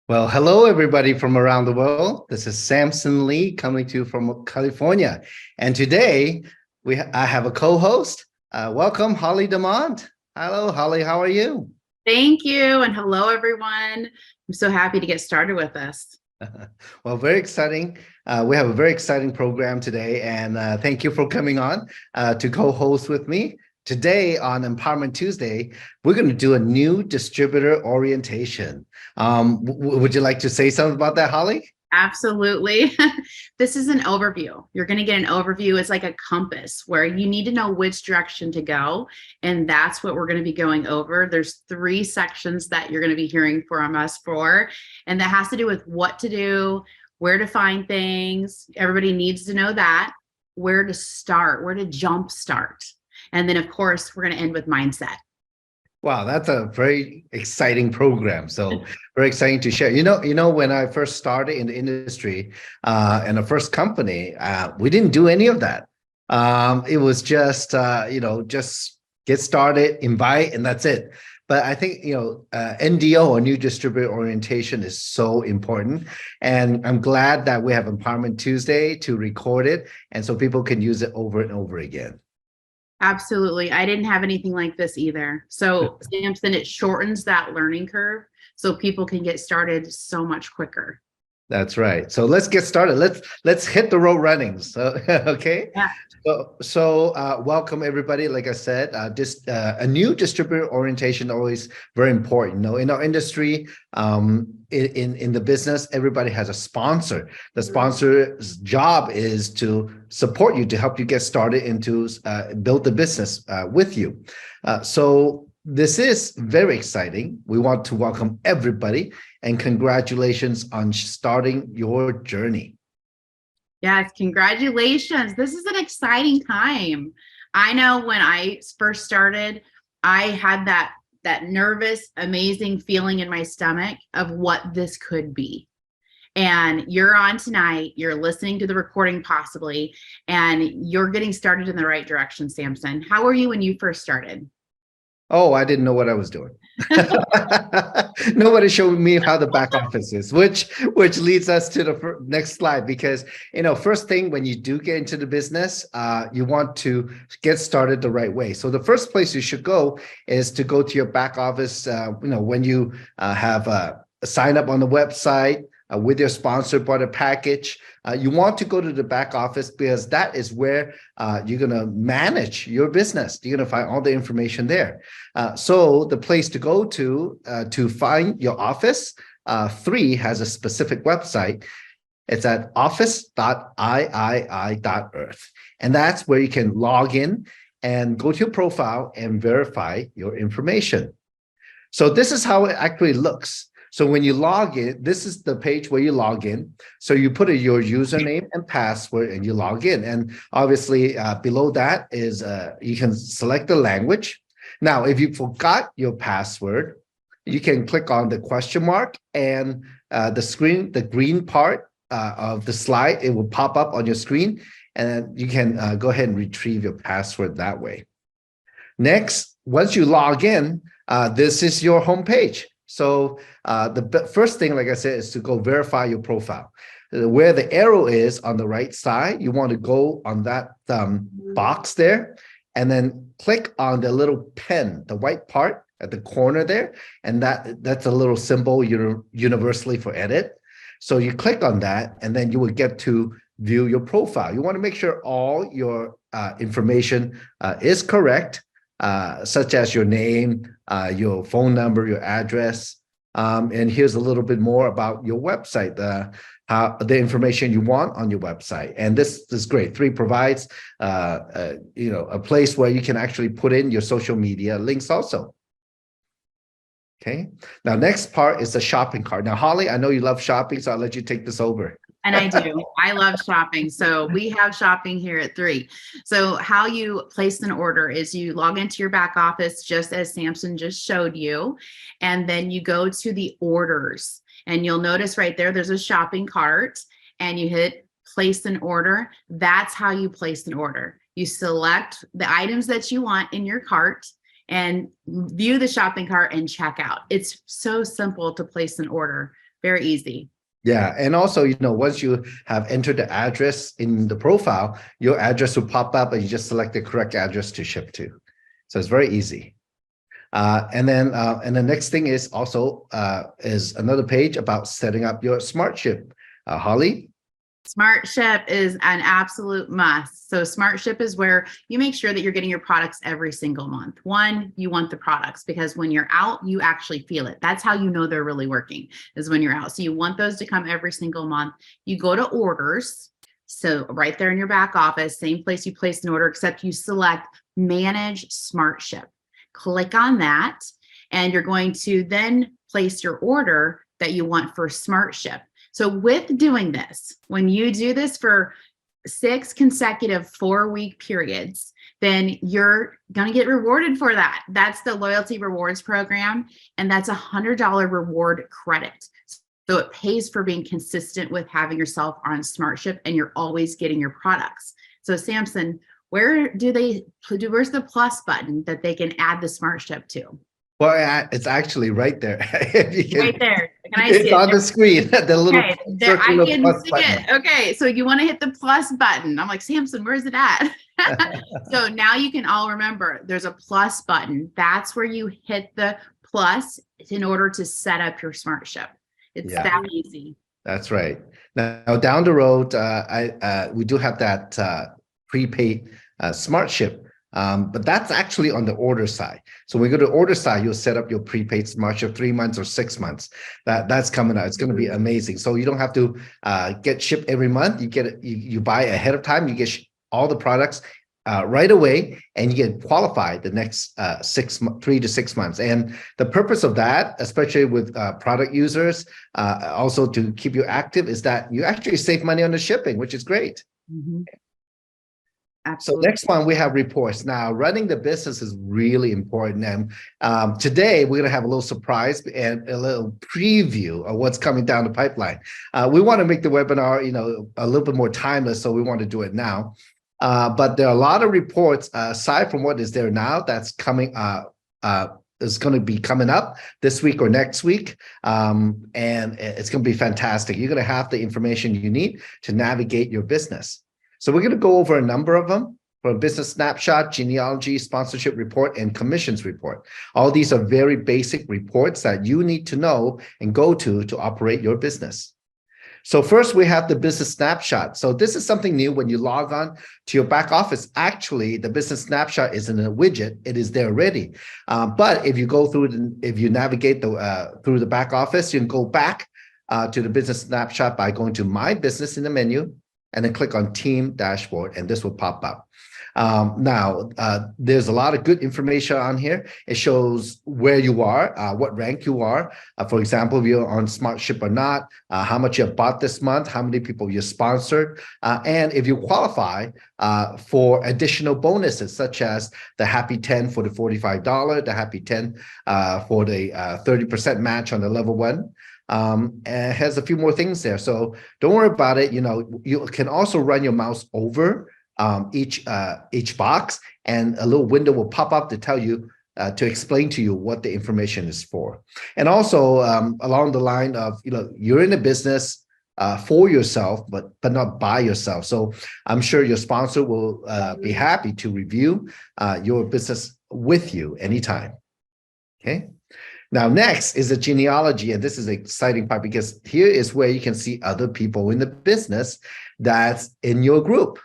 Well, hello everybody from around the world. This is Samson Li coming to you from California. And today I have a co-host. Welcome, Holly DeMott. Hello, Holly. How are you? Thank you. And hello, everyone. I'm so happy to get started with this. Well, very exciting. We have a very exciting program today. And thank you for coming on to co-host with me. Today on Empowerment Tuesday, we're going to do a new distributor orientation. Would you like to say something about that, Holly? Absolutely. This is an overview. You're going to get an overview. It's like a compass where you need to know which direction to go. And that's what we're going to be going over. There's 3 sections that you're going to be hearing from us for. And that has to do with what to do, where to find things. Everybody needs to know that, where to start, where to jump start. And then, of course, we're going to end with mindset. Wow, that's a very exciting program. So very exciting to share. When I first started in the industry, in the first company, we didn't do any of that. It was just, just get started, invite, and that's it. But I think, N.D.O, or New Distributor Orientation, is so important. And I'm glad that we have Empowerment Tuesday to record it. And so people can use it over and over again. Absolutely. I didn't have anything like this either. So, Samson, it shortens that learning curve so people can get started so much quicker. That's right. So let's get started. Let's hit the road running. So okay. Yeah. So welcome everybody. Like I said, a new distributor orientation always very important. In our industry, in the business, everybody has a sponsor. The sponsor's job is to support you, to help you get started and to build the business with you. So this is very exciting. We want to welcome everybody and congratulations on starting your journey. Yes, congratulations. This is an exciting time. I know when I first started, I had that nervous, amazing feeling in my stomach of what this could be. And you're on tonight, you're listening to the recording possibly, and you're getting started in the right direction, Samson. How were you when you first started? Oh, I didn't know what I was doing. Nobody showed me how the back office is, which leads us to the next slide. Because first thing, when you do get into the business, you want to get started the right way. So the first place you should go is to go to your back office. When you have a sign up on the website, with your sponsored butter package, you want to go to the back office because that is where you're going to manage your business. You're going to find all the information there. So the place to go to find your office, 3 has a specific website. It's at office.iii.earth. And that's where you can log in and go to your profile and verify your information. So this is how it actually looks. So when you log in, this is the page where you log in. So you put your username and password and you log in. And obviously below that is you can select the language. Now, if you forgot your password, you can click on the question mark and the green part of the slide, it will pop up on your screen and you can go ahead and retrieve your password that way. Next, once you log in, this is your home page. So the first thing, like I said, is to go verify your profile. Where the arrow is on the right side, you want to go on that box there and then click on the little pen, the white part at the corner there. And that's a little symbol universally for edit. So you click on that and then you will get to view your profile. You want to make sure all your information is correct. Such as your name, your phone number, your address. And here's a little bit more about your website, the information you want on your website. And this is great. 3 provides a place where you can actually put in your social media links also. Okay. Now, next part is the shopping cart. Now, Holly, I know you love shopping, so I'll let you take this over. And I do. I love shopping. So we have shopping here at 3. So how you place an order is you log into your back office, just as Samson just showed you. And then you go to the orders and you'll notice right there, there's a shopping cart and you hit place an order. That's how you place an order. You select the items that you want in your cart and view the shopping cart and check out. It's so simple to place an order. Very easy. Yeah, and also, once you have entered the address in the profile, your address will pop up and you just select the correct address to ship to. So it's very easy. And the next thing is also is another page about setting up your smart ship. Holly? Smart Ship is an absolute must. So Smart Ship is where you make sure that you're getting your products every single month. One, you want the products because when you're out, you actually feel it. That's how you know they're really working, is when you're out. So you want those to come every single month. You go to orders. So right there in your back office, same place you place an order, except you select Manage Smart Ship. Click on that, and you're going to then place your order that you want for Smart Ship. So with doing this, when you do this for 6 consecutive 4-week periods, then you're going to get rewarded for that. That's the loyalty rewards program, and that's $100 reward credit. So it pays for being consistent with having yourself on Smart Ship, and you're always getting your products. So Samson, where's the plus button that they can add the Smart Ship to? Well, it's actually right there. Right there. Can I see It's it? on the screen, the little Okay, circle I of can plus see button. it. Okay, so you want to hit the plus button. I'm like, Samson, where's it at? So now you can all remember there's a plus button. That's where you hit the plus in order to set up your Smart Ship. It's that easy. That's right. Now down the road, we do have that prepaid Smart Ship. But that's actually on the order side. So when you go to order side, you'll set up your prepaid Smart Ship 3 months or 6 months. That's coming out. It's going to be amazing. So you don't have to get shipped every month. You get it. You buy ahead of time. You get all the products right away, and you get qualified the next 3 to 6 months. And the purpose of that, especially with product users, also to keep you active, is that you actually save money on the shipping, which is great. Mm-hmm. So next one, we have reports. Now, running the business is really important. And today, we're going to have a little surprise and a little preview of what's coming down the pipeline. We want to make the webinar, a little bit more timeless, so we want to do it now. But there are a lot of reports, aside from what is there now, that's coming is going to be coming up this week or next week. And it's going to be fantastic. You're going to have the information you need to navigate your business. So we're going to go over a number of them, from business snapshot, genealogy, sponsorship report, and commissions report. All these are very basic reports that you need to know and go to operate your business. So first, we have the business snapshot. So this is something new when you log on to your back office. Actually, the business snapshot isn't a widget. It is there already. But if you go through, if you navigate through the back office, you can go back to the business snapshot by going to My Business in the menu, and then click on Team Dashboard, and this will pop up. Now, there's a lot of good information on here. It shows where you are, what rank you are. For example, if you're on Smart Ship or not, how much you have bought this month, how many people you sponsored, and if you qualify for additional bonuses, such as the Happy 10 for the $45, the Happy 10 for the 30% match on the level 1. And it has a few more things there. So don't worry about it. You can also run your mouse over each box, and a little window will pop up to tell you, to explain to you what the information is for. And also along the line of, you're in a business for yourself, but not by yourself. So I'm sure your sponsor will be happy to review your business with you anytime. Okay. Now, next is the genealogy, and this is the exciting part, because here is where you can see other people in the business that's in your group.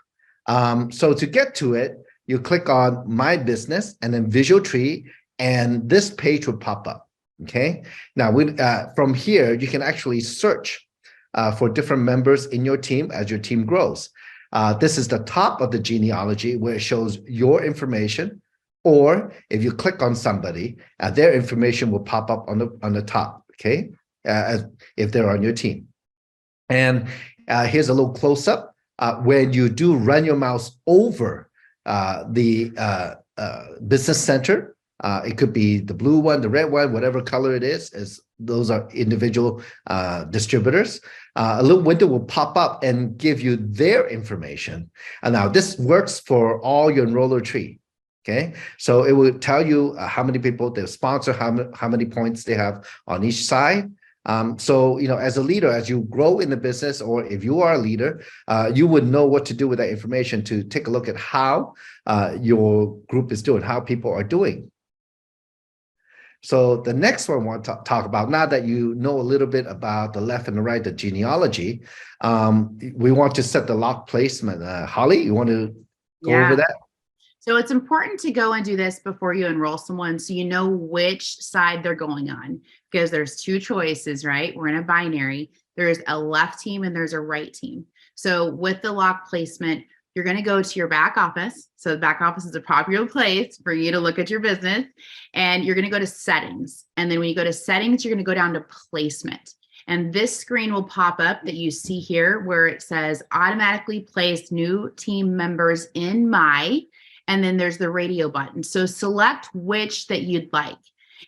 So to get to it, you click on My Business and then Visual Tree, and this page will pop up. Okay. Now, from here, you can actually search for different members in your team as your team grows. This is the top of the genealogy, where it shows your information. Or if you click on somebody, their information will pop up on the top, okay, if they're on your team. And here's a little close-up. When you do run your mouse over the business center, it could be the blue one, the red one, whatever color it is, as those are individual distributors. A little window will pop up and give you their information. And now this works for all your enroller tree. Okay, so it will tell you how many people they sponsor, how many points they have on each side, So, as a leader, as you grow in the business, or if you are a leader, you would know what to do with that information to take a look at how your group is doing, how people are doing. So the next one I want to talk about, now that you know a little bit about the left and the right, the genealogy, we want to set the lock placement. Holly, you want to go over that? So it's important to go and do this before you enroll someone so you know which side they're going on, because there's two choices, right? We're in a binary. There's a left team and there's a right team. So with the lock placement, you're going to go to your back office. So the back office is a popular place for you to look at your business, and you're going to go to settings. And then when you go to settings, you're going to go down to placement. And this screen will pop up that you see here where it says automatically place new team members in my, and then there's the radio button. So select which that you'd like.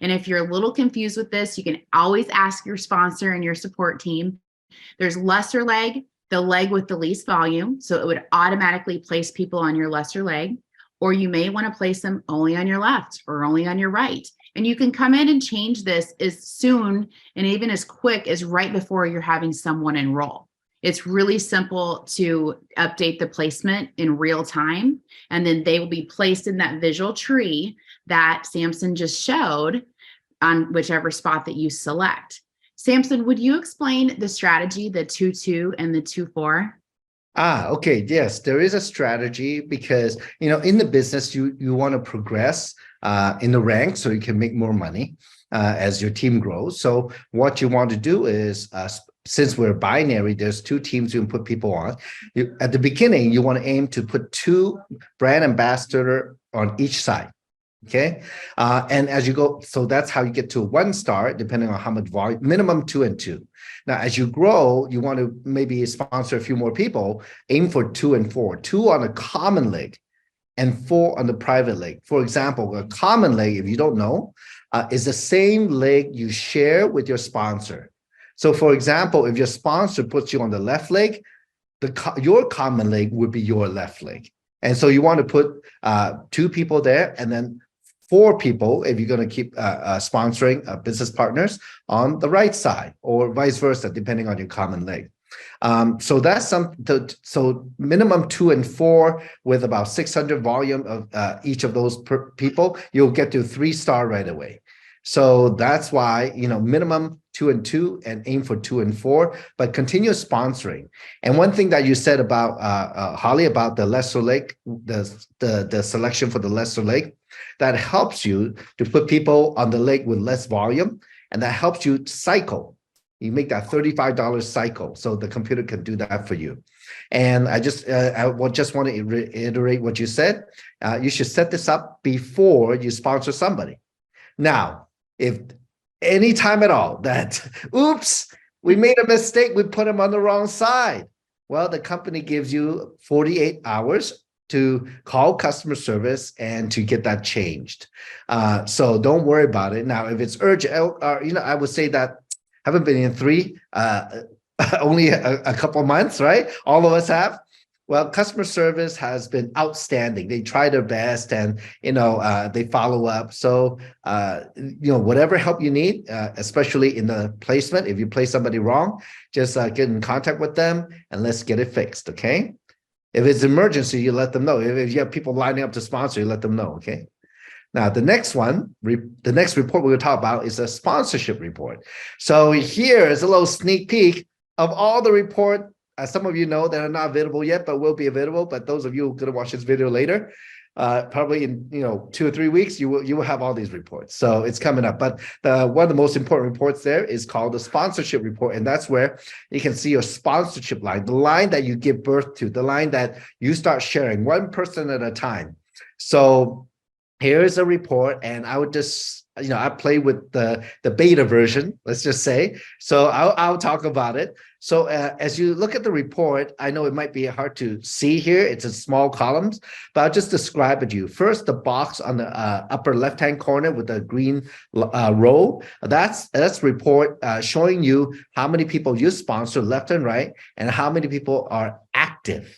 And if you're a little confused with this, you can always ask your sponsor and your support team. There's lesser leg, the leg with the least volume. So it would automatically place people on your lesser leg, or you may want to place them only on your left or only on your right. And you can come in and change this as soon and even as quick as right before you're having someone enroll. It's really simple to update the placement in real time, and then they will be placed in that visual tree that Samson just showed on whichever spot that you select. Samson, would you explain the strategy, the 2-2 and the 2-4? Okay. Yes, there is a strategy because, in the business, you want to progress in the ranks so you can make more money as your team grows. So what you want to do is, since we're binary, there's two teams you can put people on. At the beginning, you want to aim to put 2 brand ambassador on each side. Okay. And as you go, so that's how you get to 1 star, depending on how much volume, minimum 2 and 2. Now, as you grow, you want to maybe sponsor a few more people, aim for 2 and 4, 2 on a common leg and 4 on the private leg. For example, a common leg, if you don't know, is the same leg you share with your sponsor. So for example, if your sponsor puts you on the left leg, your common leg would be your left leg. And so you want to put 2 people there, and then 4 people, if you're going to keep sponsoring business partners, on the right side, or vice versa, depending on your common leg. So that's so minimum 2 and 4 with about 600 volume of each of those people, you'll get to 3 star right away. So that's why, minimum 2 and 2 and aim for 2 and 4, but continue sponsoring. And one thing that you said about Holly, about the lesser leg, the selection for the lesser leg, that helps you to put people on the leg with less volume, and that helps you cycle. You make that $35 cycle, so the computer can do that for you. And I just want to reiterate what you said. You should set this up before you sponsor somebody. Now, if any time at all that, oops, we made a mistake, we put them on the wrong side, well, the company gives you 48 hours to call customer service and to get that changed. So don't worry about it. Now, if it's urgent, I would say that I haven't been in 3, only a couple of months, right? All of us have. Well, customer service has been outstanding. They try their best, and they follow up. So whatever help you need, especially in the placement, if you place somebody wrong, just get in contact with them and let's get it fixed. Okay. If it's emergency, you let them know. If you have people lining up to sponsor, you let them know. Okay. Now, the next report we're going to talk about is a sponsorship report. So here is a little sneak peek of all the report. Some of you know that are not available yet, but will be available. But those of you who are going to watch this video later, probably in 2 or 3 weeks, you will have all these reports. So it's coming up. But one of the most important reports there is called the sponsorship report, and that's where you can see your sponsorship line, the line that you give birth to, the line that you start sharing, 1 person at a time. So here's a report, and I would just I play with the beta version, let's just say. So I'll talk about it. So as you look at the report, I know it might be hard to see here. It's in small columns, but I'll just describe it to you. First, the box on the upper left-hand corner with the green row, that's report showing you how many people you sponsor left and right, and how many people are active.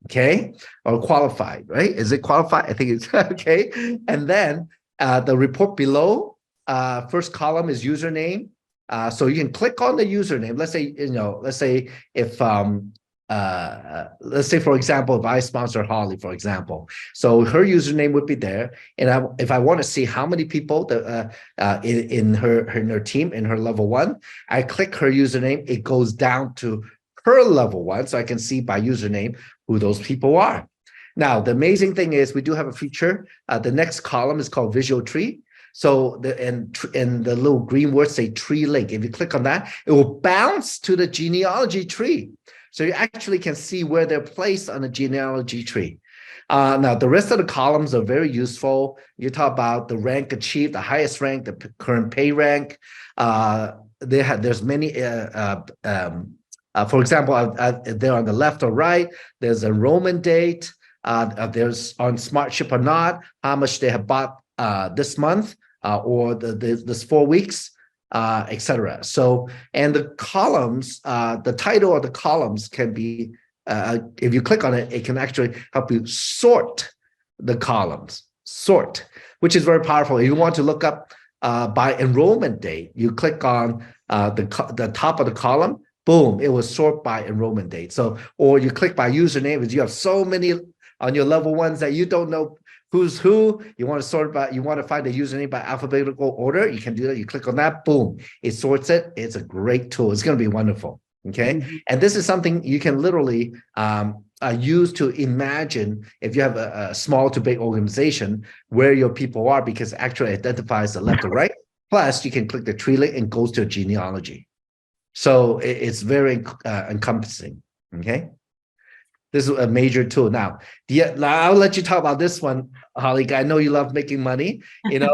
Okay, or qualified, right? Is it qualified? I think it's okay. And then the report below, first column is username, So you can click on the username. Let's say, let's say if let's say, for example, if I sponsor Holly, for example, so her username would be there. And if I want to see how many people in her team, in her level 1, I click her username, it goes down to her level 1. So I can see by username who those people are. Now, the amazing thing is we do have a feature. The next column is called Visual Tree. So and the little green words say tree link. If you click on that, it will bounce to the genealogy tree. So you actually can see where they're placed on the genealogy tree. Now, the rest of the columns are very useful. You talk about the rank achieved, the highest rank, the current pay rank. There's many, for example, they're on the left or right. There's enrollment date. There's on SmartShip or not, how much they have bought this month or this 4 weeks. Etc. So, and the columns, the title of the columns can be, if you click on it, it can actually help you sort the columns, which is very powerful. If you want to look up by enrollment date, you click on the top of the column, boom, it will sort by enrollment date. So, or you click by username, because you have so many on your level 1s that you don't know who's who. You want to sort by, you want to find the username by alphabetical order. You can do that. You click on that, boom, it sorts it. It's a great tool. It's going to be wonderful. Okay. And this is something you can literally use to imagine if you have a small to big organization where your people are, because it actually identifies the left or right. Plus, you can click the tree link and goes to a genealogy. So it's very encompassing. Okay. This is a major tool. Now, I'll let you talk about this one, Holly. I know you love making money,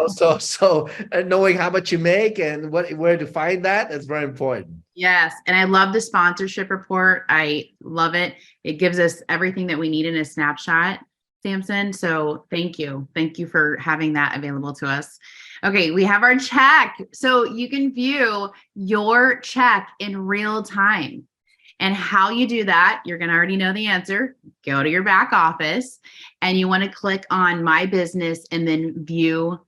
so knowing how much you make and where to find that is very important. Yes. And I love the sponsorship report. I love it. It gives us everything that we need in a snapshot, Samson. So thank you. Thank you for having that available to us. Okay, we have our check. So you can view your check in real time. And how you do that, you're going to already know the answer. Go to your back office and you want to click on My Business and then view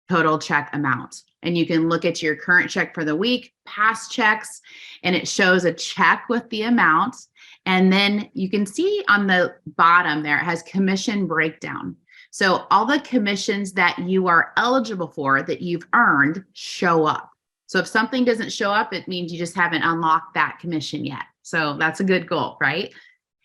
total check amount. And you can look at your current check for the week, past checks, and it shows a check with the amount. And then you can see on the bottom there, it has commission breakdown. So all the commissions that you are eligible for that you've earned show up. So if something doesn't show up, it means you just haven't unlocked that commission yet. So that's a good goal, right?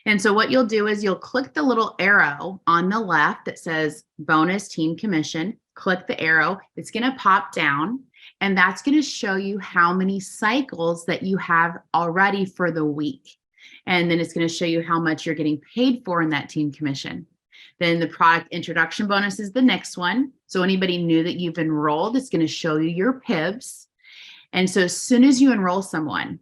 And so what you'll do is you'll click the little arrow on the left that says bonus team commission, click the arrow, it's going to pop down and that's going to show you how many cycles that you have already for the week. And then it's going to show you how much you're getting paid for in that team commission. Then the product introduction bonus is the next one. So anybody new that you've enrolled, it's going to show you your PIBs. And so as soon as you enroll someone,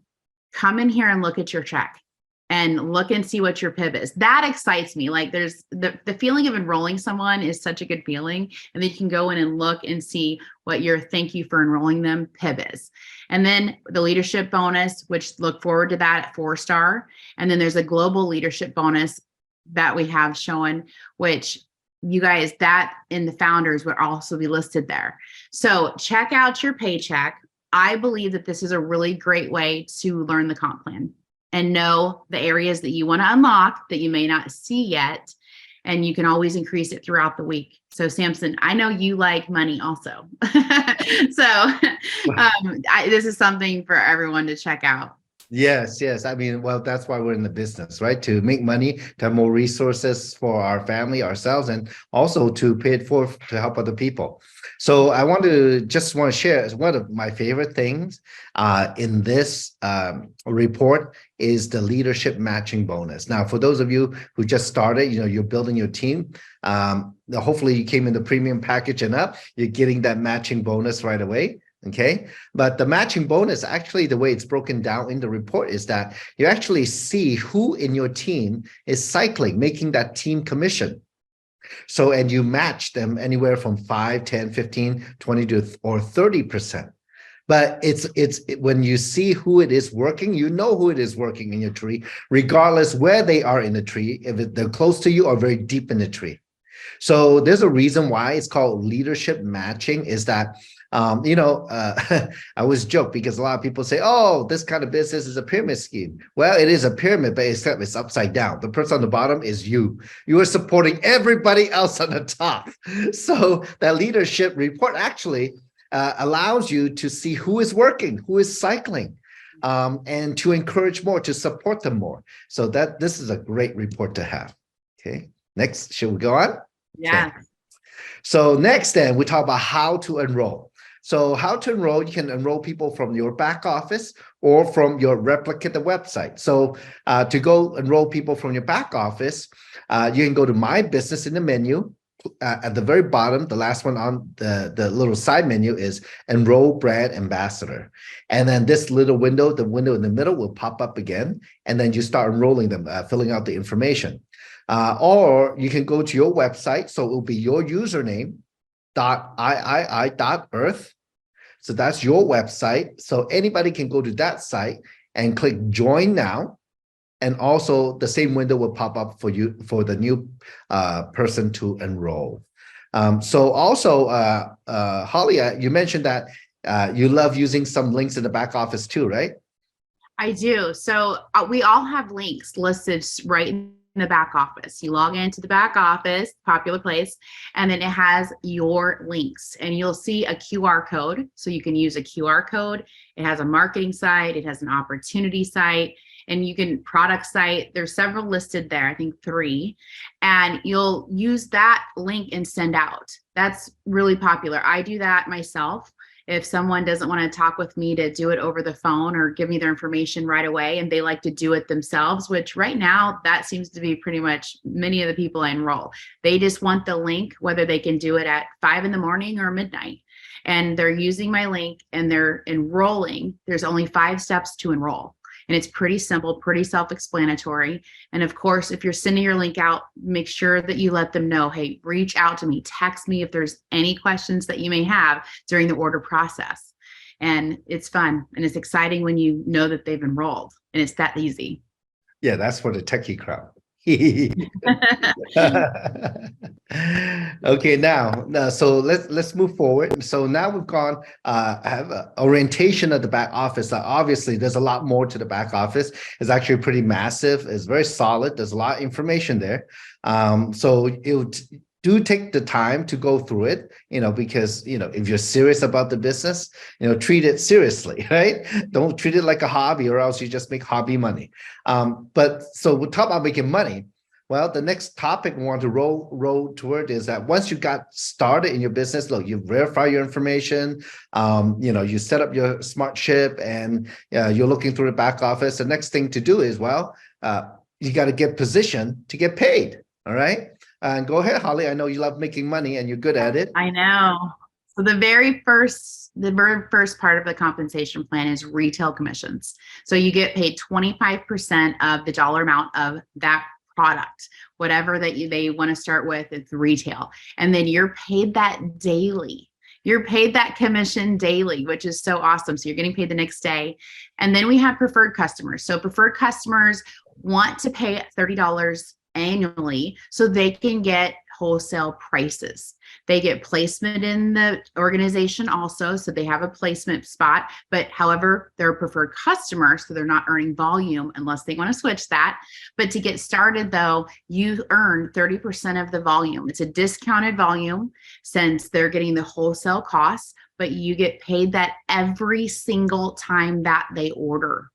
come in here and look at your check and look and see what your PIB is. That excites me. Like there's the feeling of enrolling someone is such a good feeling. And then you can go in and look and see what your thank you for enrolling them PIB is. And then the leadership bonus, which look forward to that at 4-star. And then there's a global leadership bonus that we have showing, which you guys, that in the founders would also be listed there. So check out your paycheck. I believe that this is a really great way to learn the comp plan and know the areas that you want to unlock that you may not see yet. And you can always increase it throughout the week. So Samson, I know you like money also. So this is something for everyone to check out. Yes. I mean, well, that's why we're in the business, right? To make money, to have more resources for our family, ourselves, and also to pay it forward to help other people. So I want to share as one of my favorite things in this report is the leadership matching bonus. Now, for those of you who just started, you're building your team. Hopefully you came in the premium package and up, you're getting that matching bonus right away. Okay, but the matching bonus, actually, the way it's broken down in the report is that you actually see who in your team is cycling, making that team commission. So, and you match them anywhere from 5, 10, 15, 20 or 30%. But it's when you see who it is working, you know who it is working in your tree, regardless where they are in the tree, if they're close to you or very deep in the tree. So there's a reason why it's called leadership matching, is that I always joke because a lot of people say, oh, this kind of business is a pyramid scheme. Well, it is a pyramid, but except it's upside down. The person on the bottom is you. You are supporting everybody else on the top. So that leadership report actually allows you to see who is working, who is cycling, and to encourage more, to support them more. So this is a great report to have. Okay, next, should we go on? Yeah. Okay. So next then, we talk about how to enroll. So how to enroll, you can enroll people from your back office or from your replicate the website. So to go enroll people from your back office, you can go to My Business in the menu. At the very bottom, the last one on the little side menu is Enroll Brand Ambassador. And then this little window, the window in the middle will pop up again. And then you start enrolling them, filling out the information. Or you can go to your website. So it will be your username, .iii.earth. So that's your website. So anybody can go to that site and click Join Now. And also the same window will pop up for you for the new person to enroll. So also, Holly, you mentioned that you love using some links in the back office too, right? I do. So we all have links listed right in the back office. You log into the back office, popular place, and then it has your links and you'll see a QR code. So you can use a QR code. It has a marketing site. It has an opportunity site. And you can product site, there's several listed there, I think 3, and you'll use that link and send out. That's really popular. I do that myself. If someone doesn't want to talk with me to do it over the phone or give me their information right away, and they like to do it themselves, which right now that seems to be pretty much many of the people I enroll. They just want the link, whether they can do it at 5 in the morning or midnight. And they're using my link and they're enrolling. There's only 5 steps to enroll. And it's pretty simple, pretty self-explanatory. And of course, if you're sending your link out, make sure that you let them know, hey, reach out to me, text me if there's any questions that you may have during the order process. And it's fun and it's exciting when you know that they've enrolled and it's that easy. Yeah, that's for the techie crowd. Okay, now so let's move forward. So now we've gone have a orientation of the back office. Obviously there's a lot more to the back office. It's actually pretty massive. It's very solid. There's a lot of information there. So it do take the time to go through it, because if you're serious about the business, treat it seriously, right? Don't treat it like a hobby or else you just make hobby money. But so we'll talk about making money. Well, the next topic we want to roll toward is that once you got started in your business, look, you verify your information, you set up your smart chip and you're looking through the back office. The next thing to do is, you got to get positioned to get paid. All right. And go ahead, Holly. I know you love making money and you're good at it. I know. So the very first part of the compensation plan is retail commissions. So you get paid 25% of the dollar amount of that product, whatever that they want to start with, it's retail. And then you're paid that daily. You're paid that commission daily, which is so awesome. So you're getting paid the next day. And then we have preferred customers. So preferred customers want to pay $30 annually so they can get wholesale prices. They get placement in the organization also, so they have a placement spot, but however, they're a preferred customer, so they're not earning volume unless they want to switch that. But to get started though, you earn 30% of the volume. It's a discounted volume since they're getting the wholesale costs, but you get paid that every single time that they order.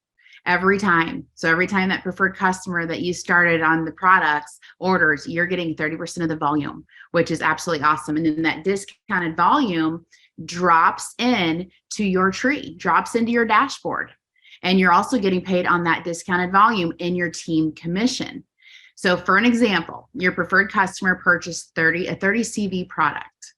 Every time. So every time that preferred customer that you started on the products orders, you're getting 30% of the volume, which is absolutely awesome. And then that discounted volume drops in to your tree, drops into your dashboard. And you're also getting paid on that discounted volume in your team commission. So for an example, your preferred customer purchased a 30 CV product.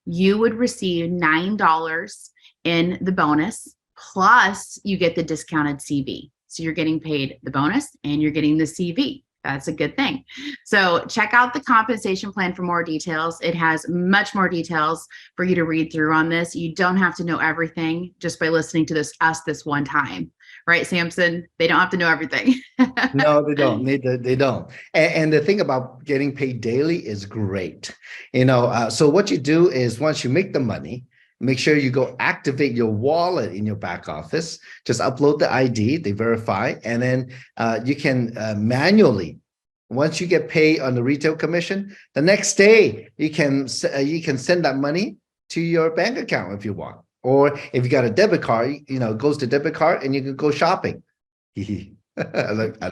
You would receive $9 in the bonus, plus you get the discounted CV. So you're getting paid the bonus and you're getting the CV. That's a good thing. So check out the compensation plan for more details. It has much more details for you to read through on this. You don't have to know everything just by listening to this one time. Right, Samson? They don't have to know everything. No, they don't. They don't. And the thing about getting paid daily is great. So what you do is once you make the money, make sure you go activate your wallet in your back office. Just upload the ID, they verify, and then you can manually, once you get paid on the retail commission, the next day you can send that money to your bank account if you want. Or if you got a debit card, it goes to debit card and you can go shopping. I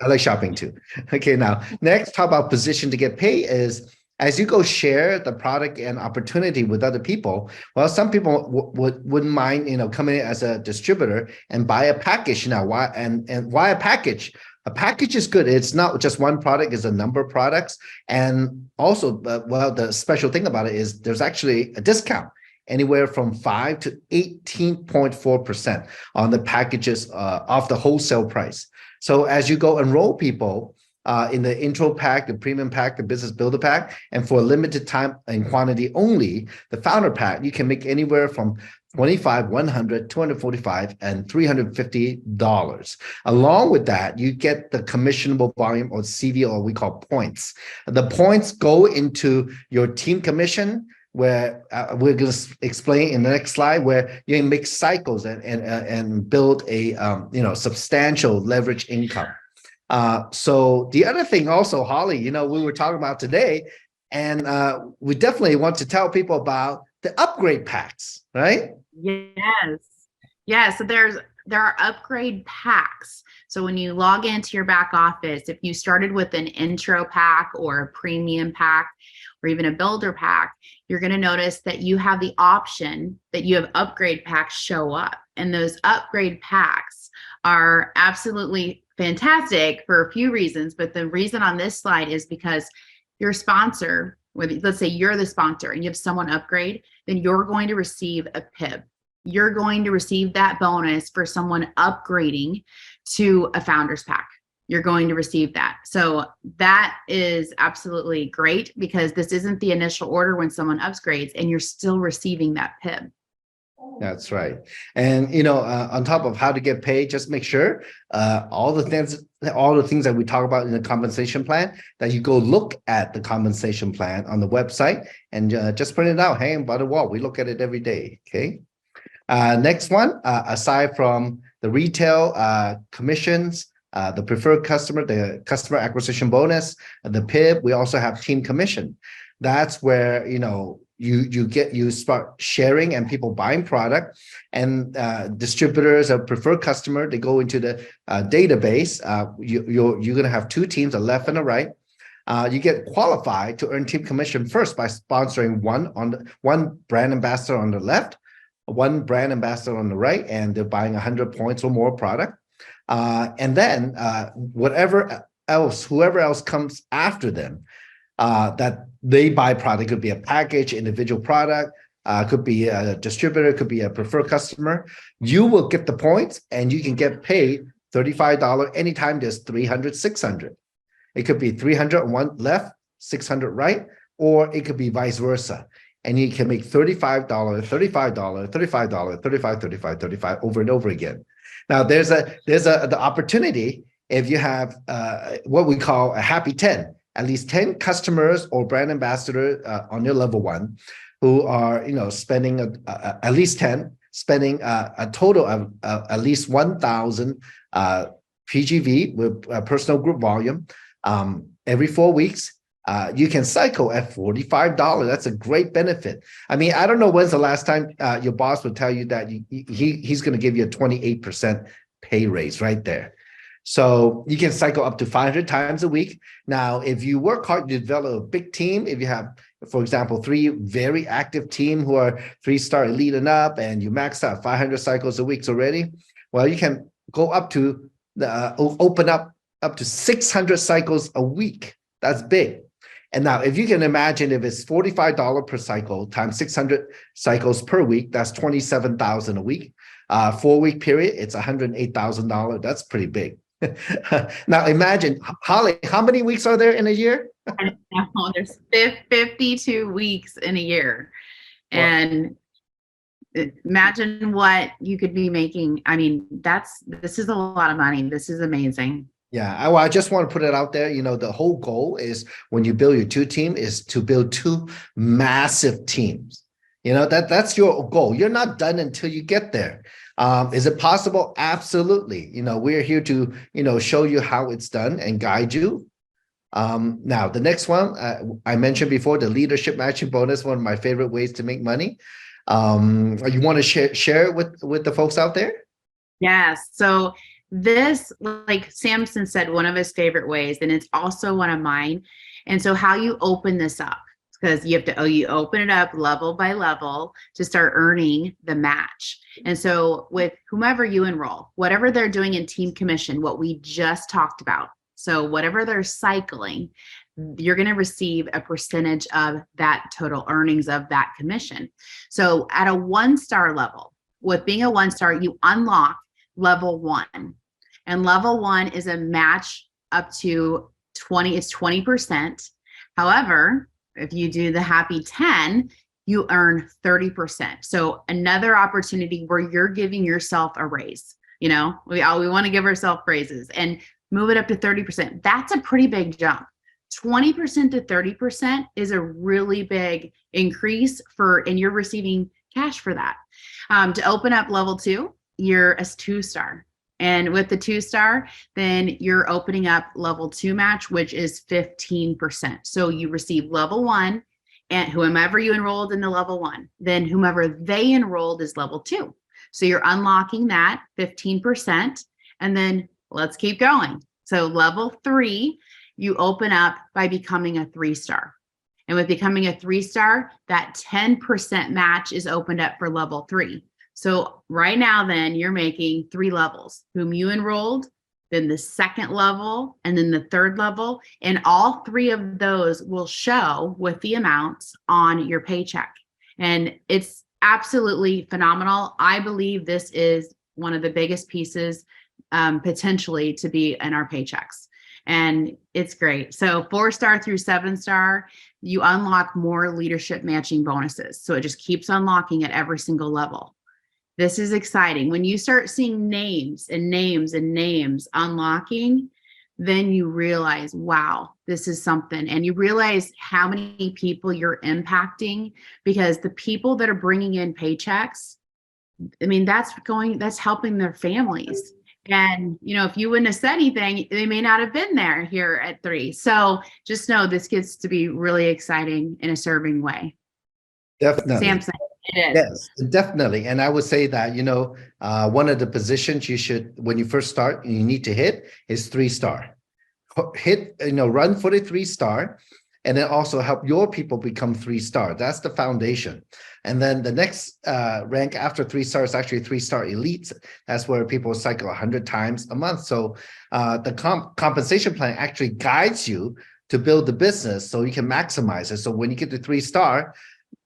like shopping too. Okay, now next, talk about position to get paid is as you go share the product and opportunity with other people. Well, some people wouldn't mind, coming in as a distributor and buy a package now. Why a package? A package is good. It's not just one product; it's a number of products. And also, the special thing about it is there's actually a discount, anywhere from 5 to 18.4% on the packages off the wholesale price. So as you go enroll people in the intro pack, the premium pack, the business builder pack, and for a limited time and quantity only, the founder pack, you can make anywhere from $25, $100, $245, and $350. Along with that, you get the commissionable volume, or CV, or we call points. The points go into your team commission, where we're going to explain in the next slide, where you can make cycles and build a substantial leverage income. So the other thing also, Holly, we were talking about today, and we definitely want to tell people about the upgrade packs, right? Yes. So there are upgrade packs. So when you log into your back office, if you started with an intro pack or a premium pack or even a builder pack, you're going to notice that you have the option that you have upgrade packs show up. And those upgrade packs are absolutely fantastic for a few reasons. But the reason on this slide is because your sponsor, let's say you're the sponsor and you have someone upgrade, then you're going to receive a PIB. You're going to receive that bonus for someone upgrading to a founder's pack. You're going to receive that. So that is absolutely great, because this isn't the initial order when someone upgrades, and you're still receiving that PIB. That's right. And, on top of how to get paid, just make sure all the things that we talk about in the compensation plan, that you go look at the compensation plan on the website and just print it out, hang by the wall. We look at it every day. Okay. Next one, aside from the retail commissions, the preferred customer, the customer acquisition bonus, the PIB, we also have team commission. That's where, you start sharing and people buying product, and distributors or preferred customer, they go into the database. You're going to have two teams, a left and a right. You get qualified to earn team commission first by sponsoring one brand ambassador on the left, one brand ambassador on the right, and they're buying 100 points or more product. And then whoever else comes after them, that they buy product, could be a package, individual product, could be a distributor, could be a preferred customer. You will get the points, and you can get paid $35 anytime there's 300, 600. It could be 300 on one left, 600 right, or it could be vice versa. And you can make $35, $35, $35, $35, $35, $35 over and over again. Now there's the opportunity if you have what we call a happy 10, at least 10 customers or brand ambassador on your level one who are spending at least 10, spending a total of at least 1,000 PGV with personal group volume every 4 weeks. You can cycle at $45. That's a great benefit. I mean, I don't know when's the last time your boss would tell you that he's going to give you a 28% pay raise right there. So you can cycle up to 500 times a week. Now, if you work hard to develop a big team, if you have, for example, 3 very active team who are 3-star elite and up, and you max out 500 cycles a week already, well, you can go up to open up to 600 cycles a week. That's big. And now, if you can imagine, if it's $45 per cycle times 600 cycles per week, that's $27,000 a week. 4-week period, it's $108,000. That's pretty big. Now, imagine, Holly, how many weeks are there in a year? I know, there's 52 weeks in a year. And imagine what you could be making. I mean, this is a lot of money. This is amazing. Yeah, I just want to put it out there. The whole goal is when you build your 2 team is to build 2 massive teams. That's your goal. You're not done until you get there. Is it possible? Absolutely. We're here to, show you how it's done and guide you. Now, the next one, I mentioned before, the leadership matching bonus, one of my favorite ways to make money. You want to share it with the folks out there? Yes. So this, like Samson said, one of his favorite ways, and it's also one of mine. And so how you open this up, because you open it up level by level to start earning the match. And so with whomever you enroll, whatever they're doing in team commission, what we just talked about. So whatever they're cycling, you're going to receive a percentage of that total earnings of that commission. So at a 1-star level, with being a 1-star, you unlock level 1. And level 1 is a match up to 20%. However, if you do the happy 10, you earn 30%. So another opportunity where you're giving yourself a raise. We want to give ourselves raises and move it up to 30%. That's a pretty big jump. 20% to 30% is a really big increase and you're receiving cash for that. To open up level 2, you're a 2-star. And with the 2-star, then you're opening up level 2 match, which is 15%. So you receive level 1 and whomever you enrolled in the level 1, then whomever they enrolled is level 2. So you're unlocking that 15%. And then let's keep going. So level 3, you open up by becoming a 3-star. And with becoming a 3-star, that 10% match is opened up for level 3. So right now, then you're making 3 levels, whom you enrolled, then the 2nd level, and then the 3rd level. And all 3 of those will show with the amounts on your paycheck. And it's absolutely phenomenal. I believe this is one of the biggest pieces potentially to be in our paychecks. And it's great. So 4-star through 7-star, you unlock more leadership matching bonuses. So it just keeps unlocking at every single level. This is exciting. When you start seeing names and names and names unlocking, then you realize, wow, this is something. And you realize how many people you're impacting, because the people that are bringing in paychecks, I mean, that's helping their families. And, if you wouldn't have said anything, they may not have been there here at 3. So just know this gets to be really exciting in a serving way. Definitely. Samson, it is. Yes, definitely. And I would say that, one of the positions you should, when you first start, you need to hit is 3-star. Run for the 3-star, and then also help your people become 3-star. That's the foundation. And then the next rank after 3-star is actually 3-star elite. That's where people cycle 100 times a month. So the compensation plan actually guides you to build the business so you can maximize it. So when you get to 3-star,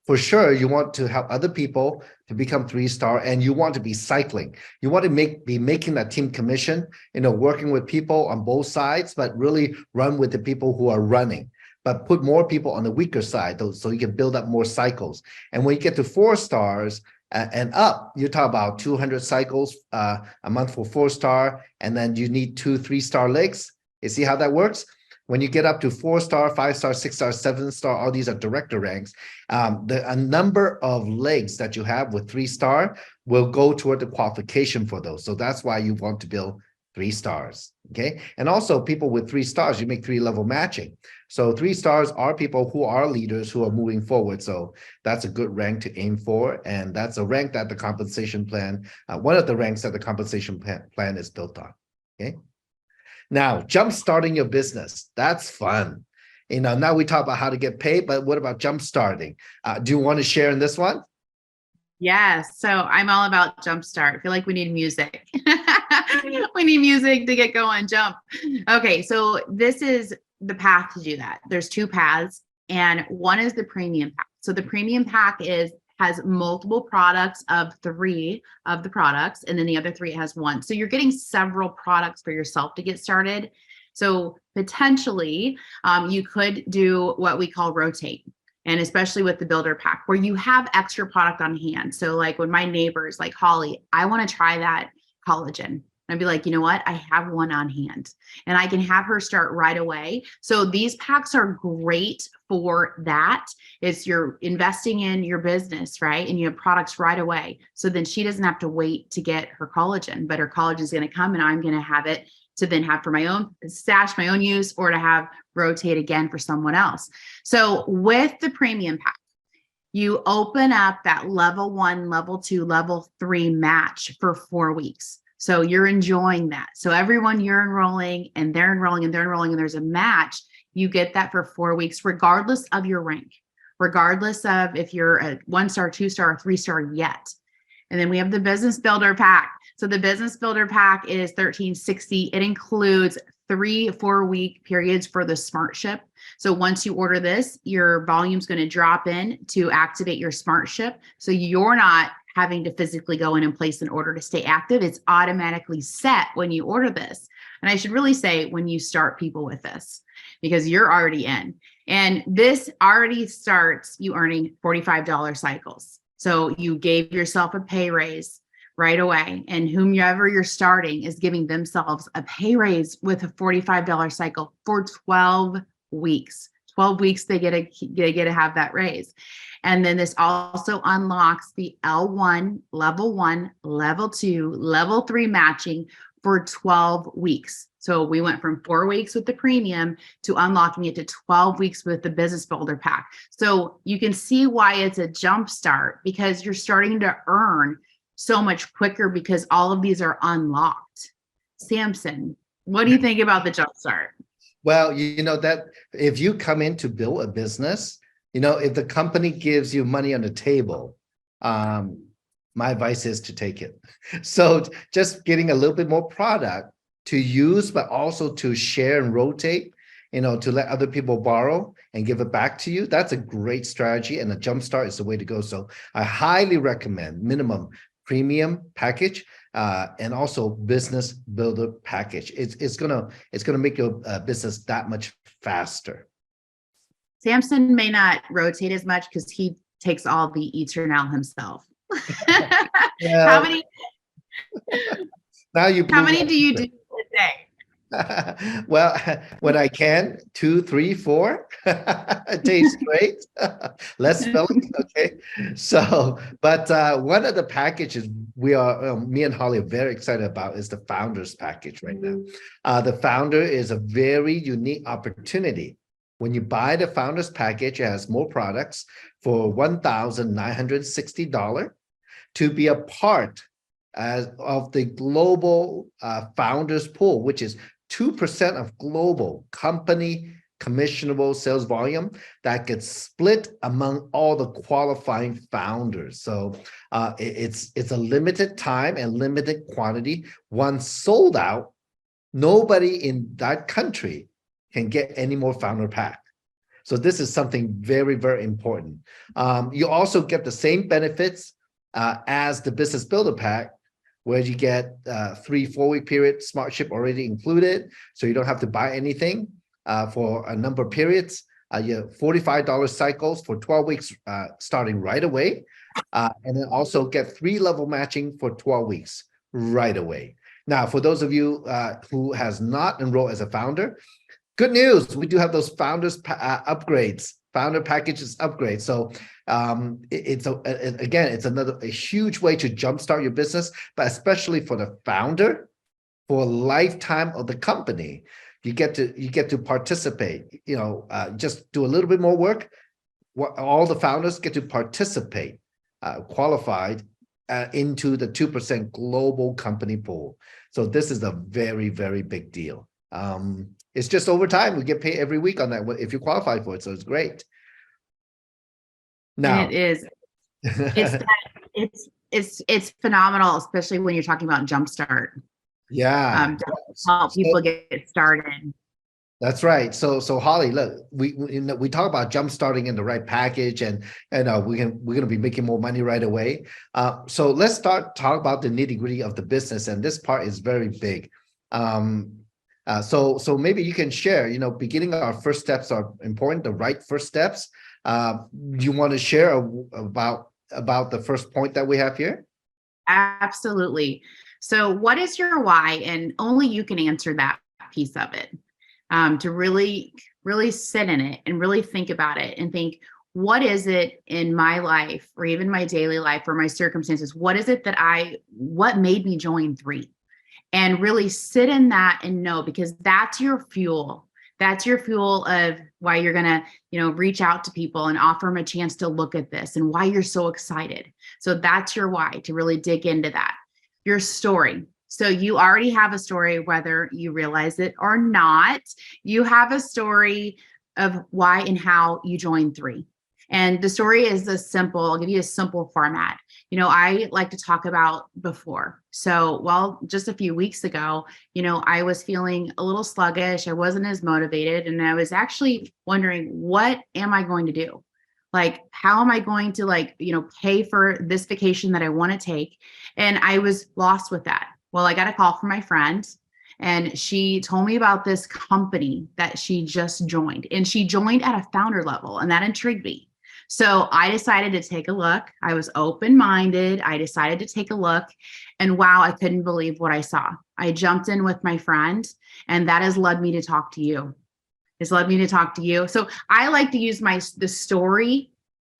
for sure, you want to help other people to become 3-star, and you want to be cycling. You want to be making that team commission, working with people on both sides, but really run with the people who are running. But put more people on the weaker side, so you can build up more cycles. And when you get to 4-stars and up, you talk about 200 cycles a month for 4-star, and then you need 2 3-star legs. You see how that works? When you get up to 4-star, 5-star, 6-star, 7-star, all these are director ranks. A number of legs that you have with 3-star will go toward the qualification for those. So that's why you want to build 3 stars. Okay. And also people with 3 stars, you make 3-level matching. So 3 stars are people who are leaders who are moving forward. So that's a good rank to aim for. And that's a rank that the compensation plan, one of the ranks that the compensation plan is built on. Okay. Now, jump starting your business. That's fun. Now we talk about how to get paid, but what about jump starting? Do you want to share in this one? Yes. So I'm all about jumpstart. I feel like we need music. We need music to get going, jump. Okay. So this is the path to do that. There's 2 paths, and one is the premium pack. So the premium pack has multiple products of 3 of the products, and then the other 3 has 1. So you're getting several products for yourself to get started. So potentially you could do what we call rotate. And especially with the builder pack where you have extra product on hand. So like when my neighbors like Holly, I want to try that collagen. And I'd be like, you know what? I have one on hand and I can have her start right away. So these packs are great for that. It's you're investing in your business, right? And you have products right away. So then she doesn't have to wait to get her collagen, but her collagen is going to come and I'm going to have it to then have for my own stash, my own use, or to have rotate again for someone else. So with the premium pack, you open up that level 1, level 2, level 3 match for 4 weeks. So you're enjoying that. So everyone you're enrolling and they're enrolling and they're enrolling and there's a match, you get that for 4 weeks, regardless of your rank, regardless of if you're a 1-star, 2-star, or 3-star yet. And then we have the business builder pack. So the business builder pack is $13.60. It includes 3 4-week periods for the smart ship. So once you order this, your volume's going to drop in to activate your smart ship. So you're not having to physically go in and place an order to stay active. It's automatically set when you order this. And I should really say when you start people with this, because you're already in. And this already starts you earning $45 cycles. So you gave yourself a pay raise right away. And whomever you're starting is giving themselves a pay raise with a $45 cycle for 12 weeks. 12 weeks they get to have that raise. And then this also unlocks the L1, level 1, level 2, level 3 matching for 12 weeks. So we went from 4 weeks with the premium to unlocking it to 12 weeks with the business builder pack. So you can see why it's a jump start, because you're starting to earn so much quicker because all of these are unlocked. Samson, what do you think about the jump start? Well, you know that if you come in to build a business, you know, if the company gives you money on the table, my advice is to take it. So just getting a little bit more product to use, but also to share and rotate, you know, to let other people borrow and give it back to you. That's a great strategy, and a jumpstart is the way to go. So I highly recommend minimum premium package and also business builder package. It's gonna make your business that much faster. Samson may not rotate as much because he takes all the Eternal himself. Yeah. How many? Now you. How many do you do a day? Well, when I can, 2, 3, 4 days straight, less spelling. Okay. So, but one of the packages we are, me and Holly are very excited about is the founders package right now. The founder is a very unique opportunity. When you buy the founders package, it has more products for $1,960 to be a part of the global founders pool, which is 2% of global company commissionable sales volume that gets split among all the qualifying founders. So it's a limited time and limited quantity. Once sold out, nobody in that country can get any more founder pack. So this is something very, very important. You also get the same benefits as the business builder pack, where you get 3 4-week period smart ship already included, so you don't have to buy anything for a number of periods. You have $45 cycles for 12 weeks starting right away, and then also get 3 level matching for 12 weeks right away. Now, for those of you who has not enrolled as a founder, good news, we do have those founders upgrades, founder packages upgrades. So it's a huge way to jumpstart your business, but especially for the founder, for a lifetime of the company, you get to participate. You know, just do a little bit more work. All the founders get to participate, qualified into the 2% global company pool. So this is a very, very big deal. It's just over time. We get paid every week on that if you qualify for it. So it's great. Now and it is. It's phenomenal, especially when you're talking about jumpstart. Yeah. To help people get started. That's right. So Holly, look, we talk about jump starting in the right package, and we're gonna be making more money right away. So let's talk about the nitty-gritty of the business, and this part is very big. So maybe you can share. You know, beginning our first steps are important. The right first steps. You want to share about the first point that we have here? Absolutely. So what is your why? And only you can answer that piece of it. To really, really sit in it and really think about it and think, what is it in my life or even my daily life or my circumstances? What is it what made me join three? And really sit in that and know, because that's your fuel. That's your fuel of why you're going to, reach out to people and offer them a chance to look at this and why you're so excited. So that's your why, to really dig into that. Your story. So you already have a story, whether you realize it or not. You have a story of why and how you joined three. And the story is I'll give you a simple format. I like to talk about before. So, just a few weeks ago, I was feeling a little sluggish. I wasn't as motivated. And I was actually wondering, what am I going to do? Like, how am I going to pay for this vacation that I want to take? And I was lost with that. Well, I got a call from my friend, and she told me about this company that she just joined, and she joined at a founder level, and that intrigued me. So I decided to take a look. I was open-minded. I decided to take a look, and wow, I couldn't believe what I saw. I jumped in with my friend, and that has led me to talk to you. It's led me to talk to you. So I like to use the story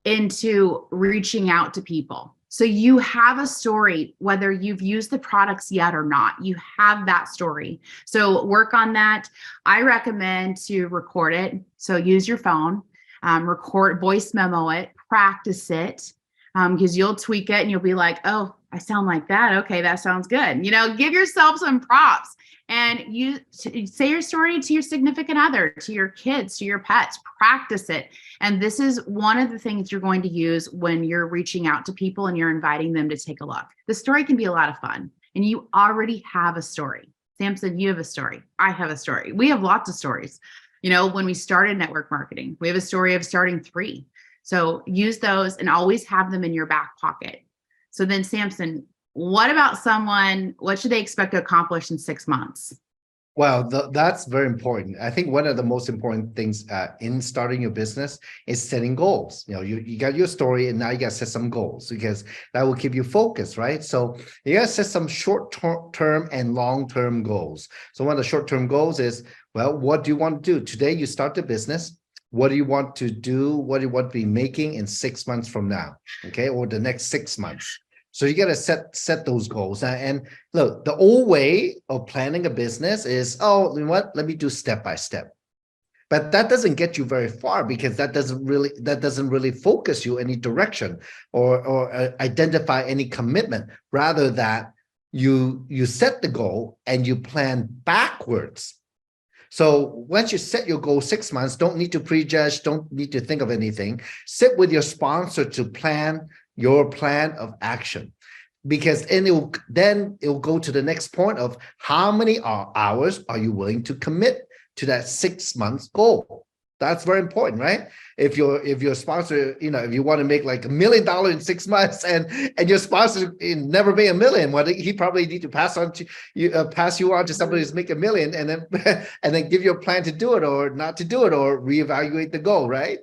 into reaching out to people. So you have a story, whether you've used the products yet or not, you have that story. So work on that. I recommend to record it. So use your phone. Record, voice memo it, practice it, because you'll tweak it and you'll be like, oh, I sound like that. Okay, that sounds good. Give yourself some props, and you say your story to your significant other, to your kids, to your pets, practice it. And this is one of the things you're going to use when you're reaching out to people and you're inviting them to take a look. The story can be a lot of fun, and you already have a story. Samson, you have a story. I have a story. We have lots of stories. When we started network marketing, we have a story of starting three. So use those and always have them in your back pocket. So then, Samson, what about what should they expect to accomplish in 6 months? Well, that's very important. I think one of the most important things in starting your business is setting goals. You got your story, and now you got to set some goals, because that will keep you focused, right? So you got to set some short-term and long-term goals. So one of the short-term goals is, well, what do you want to do? Today, you start the business. What do you want to do? What do you want to be making in 6 months from now? Okay, or the next 6 months. So you got to set those goals. And look, the old way of planning a business is, oh, you know what? Let me do step by step. But that doesn't get you very far, because that doesn't really focus you any direction or identify any commitment. Rather that you set the goal and you plan backwards. So once you set your goal 6 months, don't need to prejudge, don't need to think of anything. Sit with your sponsor to plan your plan of action, because then it'll go to the next point of how many hours are you willing to commit to that 6 months goal. That's very important, right? If your sponsor, if you want to make like $1 million in 6 months, and your sponsor never made $1 million, well, he probably need to pass you on to somebody who's making $1 million, and then give you a plan to do it or not to do it, or reevaluate the goal, right?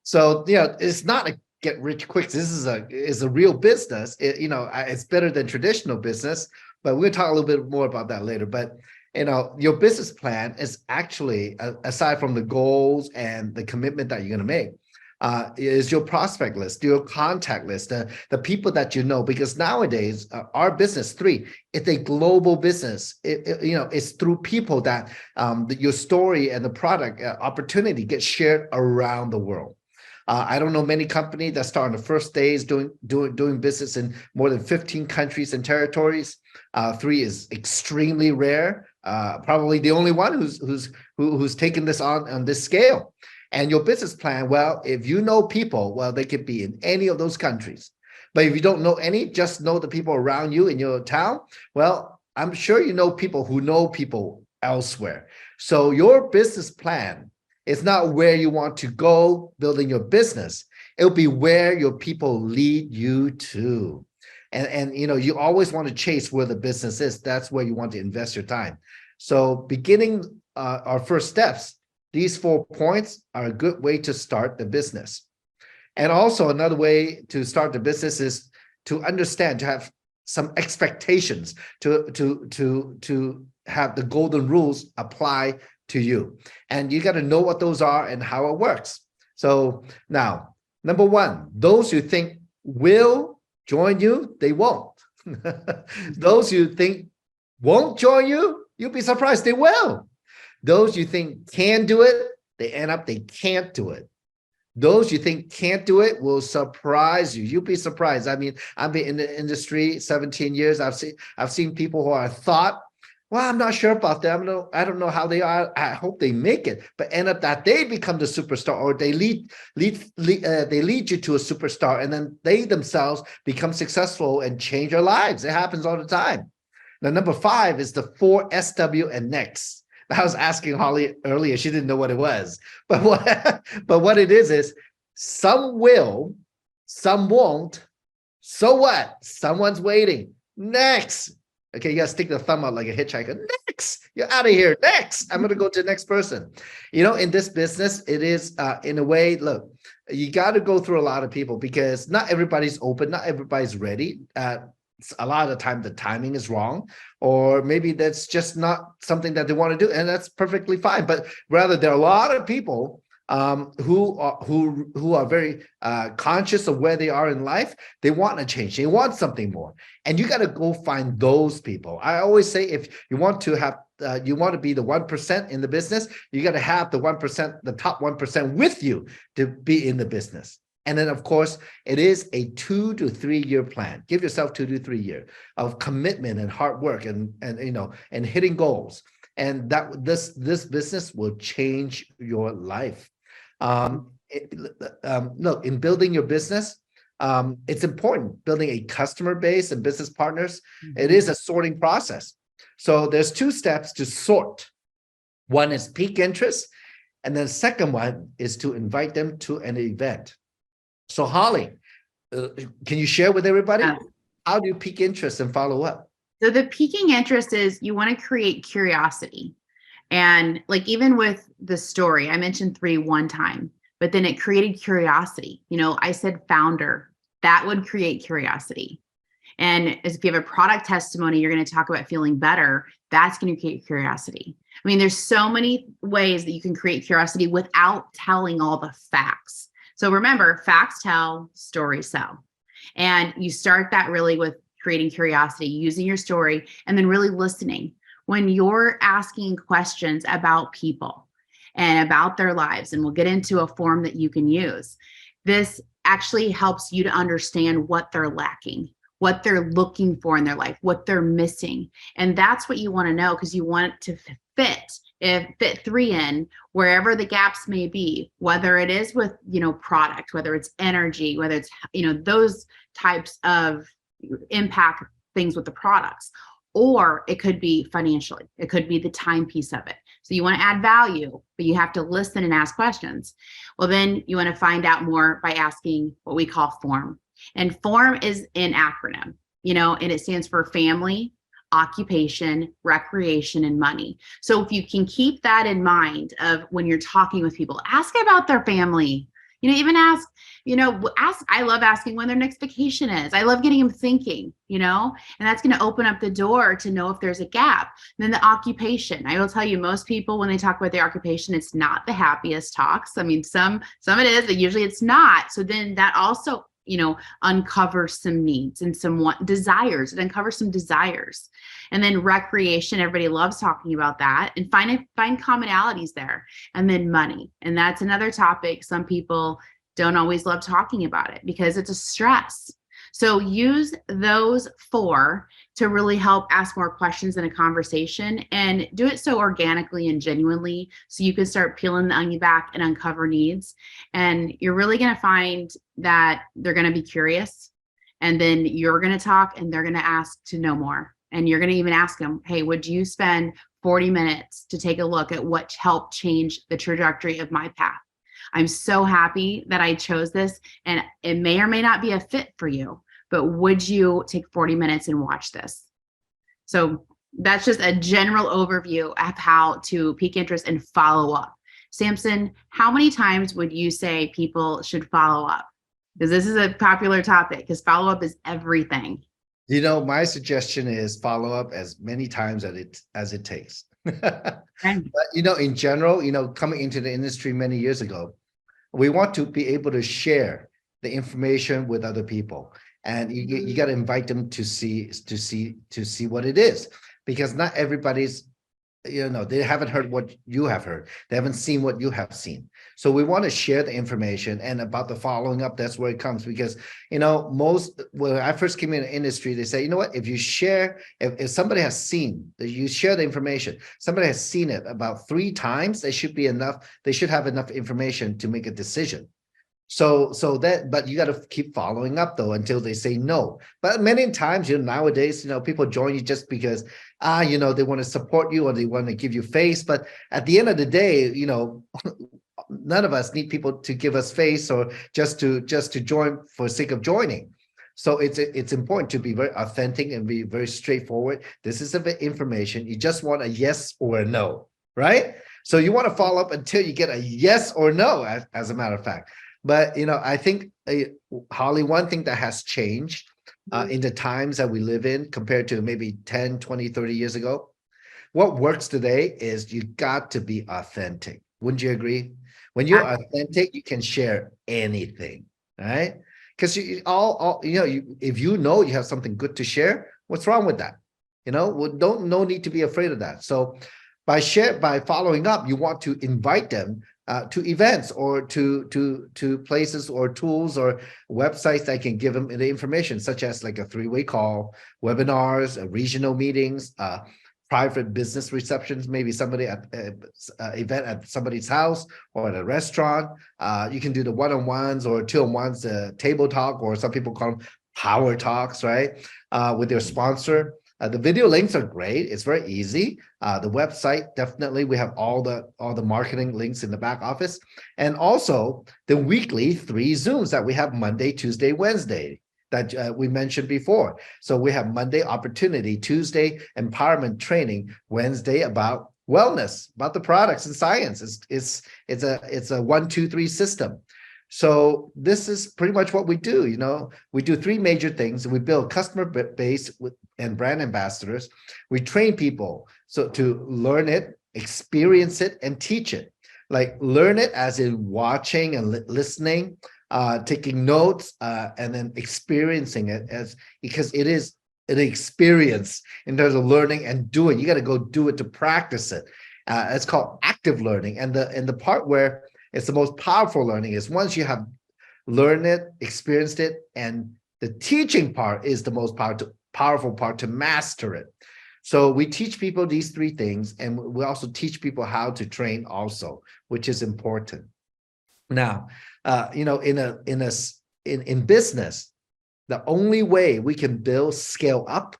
So it's not a get rich quick. This is a real business. It's better than traditional business, but we'll talk a little bit more about that later. But your business plan is actually, aside from the goals and the commitment that you're going to make, is your prospect list, your contact list, the people that you know. Because nowadays, our business three, it's a global business. It's through people that your story and the product opportunity gets shared around the world. I don't know many companies that start on the first days doing business in more than 15 countries and territories. Three is extremely rare. Probably the only one who's taken this on this scale. And your business plan, well, if you know people, well, they could be in any of those countries. But if you don't know any, just know the people around you in your town, well, I'm sure you know people who know people elsewhere. So your business plan, it's not where you want to go building your business. It'll be where your people lead you to. And you always want to chase where the business is. That's where you want to invest your time. So beginning our first steps, these 4 points are a good way to start the business. And also another way to start the business is to understand, to have some expectations to have the golden rules apply to you. And you got to know what those are and how it works. So now, number one, those who think will join you, they won't. Those you think won't join you, you'll be surprised they will. Those you think can do it, they can't do it. Those you think can't do it will surprise you. You'll be surprised. I mean, I've been in the industry 17 years. I've seen people who I thought, well, I'm not sure about them. I don't know how they are. I hope they make it, but end up that they become the superstar, or they lead you to a superstar, and then they themselves become successful and change their lives. It happens all the time. Now, number 5 is the 4 SW and next. I was asking Holly earlier, she didn't know what it was, but what it is some will, some won't. So what? Someone's waiting. Next. Okay, you gotta stick the thumb out like a hitchhiker. Next, you're out of here. Next, I'm gonna go to the next person. You know, in this business, it is in a way, look, you got to go through a lot of people because not everybody's open, not everybody's ready. A lot of the time the timing is wrong, or maybe that's just not something that they want to do, and that's perfectly fine. But rather, there are a lot of people who are very conscious of where they are in life. They want to change, they want something more, and you got to go find those people. I always say, if you want to have you want to be the 1% in the business, you got to have the 1%, the top 1% with you to be in the business. And then, of course, it is a 2 to 3 year plan. Give yourself 2 to 3 years of commitment and hard work and hitting goals. And that this business will change your life. Look, in building your business, it's important building a customer base and business partners. It is a sorting process. So there's 2 steps to sort. One is peak interest, and then the second one is to invite them to an event. So Holly, can you share with everybody, how do you pique interest and follow up? So the piquing interest is you want to create curiosity. And like, even with the story, I mentioned 3 one time, but then it created curiosity. You know, I said founder, that would create curiosity. And as if you have a product testimony, you're going to talk about feeling better. That's going to create curiosity. I mean, there's so many ways that you can create curiosity without telling all the facts. So remember, facts tell, stories sell. And you start that really with creating curiosity, using your story, and then really listening. When you're asking questions about people and about their lives, and we'll get into a form that you can use, this actually helps you to understand what they're lacking, what they're looking for in their life, what they're missing. And that's what you want to know, because you want it to fit 3 in wherever the gaps may be, whether it is with, product, whether it's energy, whether it's, those types of impact things with the products, or it could be financially, it could be the time piece of it. So you want to add value, but you have to listen and ask questions. Well, then you want to find out more by asking what we call form. And form is an acronym, and it stands for family, occupation, recreation, and money. So if you can keep that in mind of when you're talking with people, ask about their family, even ask, I love asking when their next vacation is. I love getting them thinking, and that's going to open up the door to know if there's a gap. And then the occupation, I will tell you, most people, when they talk about their occupation, it's not the happiest talks. I mean, some it is, but usually it's not. So then that also uncover some needs and some desires. It uncovers some desires. And then recreation, everybody loves talking about that, and find commonalities there. And then money. And that's another topic. Some people don't always love talking about it because it's a stress. So use those 4 to really help ask more questions in a conversation, and do it so organically and genuinely, so you can start peeling the onion back and uncover needs. And you're really going to find that they're going to be curious, and then you're going to talk and they're going to ask to know more. And you're going to even ask them, hey, would you spend 40 minutes to take a look at what helped change the trajectory of my path? I'm so happy that I chose this, and it may or may not be a fit for you, but would you take 40 minutes and watch this? So that's just a general overview of how to pique interest and follow up. Samson, how many times would you say people should follow up? Because this is a popular topic, because follow up is everything. My suggestion is follow up as many times as it takes. Right. But, in general, coming into the industry many years ago, we want to be able to share the information with other people, and you got to invite them to see what it is, because not everybody's, they haven't heard what you have heard. They haven't seen what you have seen. So we want to share the information, and about the following up, that's where it comes. Because, when I first came in the industry, they say, what, if you share, if somebody has seen, you share the information, somebody has seen it about 3 times, they should have enough information to make a decision. But you got to keep following up though until they say no. But many times, nowadays, people join you just because, they want to support you or they want to give you face. But at the end of the day, none of us need people to give us face or just to join for the sake of joining. So it's important to be very authentic and be very straightforward. This is a bit information. You just want a yes or a no, right? So you want to follow up until you get a yes or no, as a matter of fact. But, I think, Holly, one thing that has changed in the times that we live in compared to maybe 10, 20, 30 years ago, what works today is you got to be authentic. Wouldn't you agree? When you're authentic, you can share anything, right? Because if you have something good to share, what's wrong with that? No need to be afraid of that. So by following up, you want to invite them to events or to places or tools or websites that can give them the information, such as like a 3-way call, webinars, regional meetings, private business receptions, maybe somebody at event at somebody's house or at a restaurant. You can do the one-on-ones or two-on-ones, table talk, or some people call them power talks, right? With their sponsor. The video links are great. It's very easy. The website, definitely, we have all the marketing links in the back office. And also the weekly 3 Zooms that we have Monday, Tuesday, Wednesday that we mentioned before. So we have Monday opportunity, Tuesday empowerment training, Wednesday about wellness, about the products and science. It's a 1, 2, 3 system. So this is pretty much what we do. We do 3 major things. We build customer base and brand ambassadors. We train people to learn it, experience it, and teach it. Like learn it as in watching and listening, taking notes, and then experiencing it because it is an experience in terms of learning and doing. You got to go do it to practice it. It's called active learning, and the part where it's the most powerful learning is once you have learned it, experienced it, and the teaching part is the most powerful part to master it. So we teach people these 3 things, and we also teach people how to train also, which is important. Now, in business, the only way we can scale up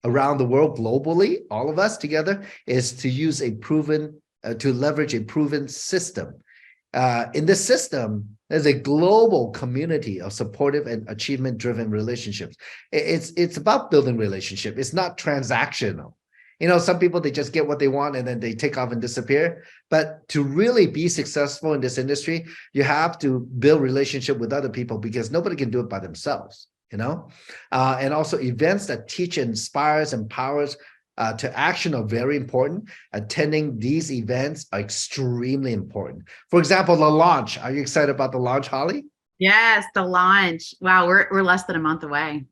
around the world globally, all of us together, is to use to leverage a proven system. In this system, there's a global community of supportive and achievement-driven relationships. It's about building relationship. It's not transactional. Some people, they just get what they want and then they take off and disappear. But to really be successful in this industry, you have to build relationship with other people because nobody can do it by themselves, and also events that teach, inspires, empowers to action are very important. Attending these events are extremely important. For example, the launch. Are you excited about the launch, Holly? Yes, the launch. Wow, we're less than a month away.